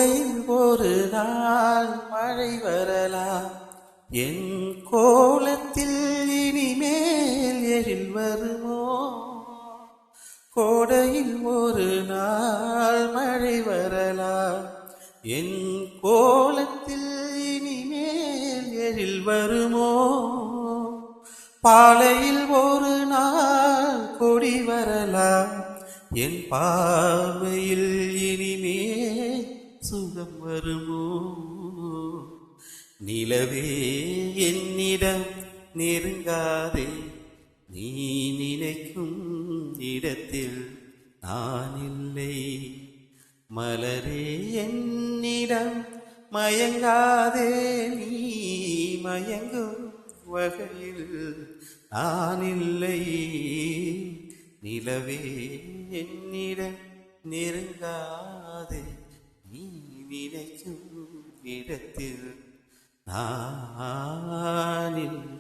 கோடையில் ஒரு நாள் மழை வரலாம், என் கோலத்தில் இனிமேல் எழில் வருமோ? கோடையில் ஒரு நாள் மழை வரலாம், என் கோலத்தில் இனிமேல் எழில் வருமோ? பாலையில் ஒரு நாள் கொடி வரலாம், என் பார்வையில் இனிமேல் சுகம் வருமோ? நிலவே என்னிடம் நெருங்காதே, நீ நினைக்கும் இடத்தில் நான் இல்லை. மலரே என்னிடம் மயங்காதே, நீ மயங்கும் வகையில் நான் இல்லை. நிலவே என்னிடம் நெருங்காதே, நீ நினைக்கும் இடத்தில் நான் இல்லை.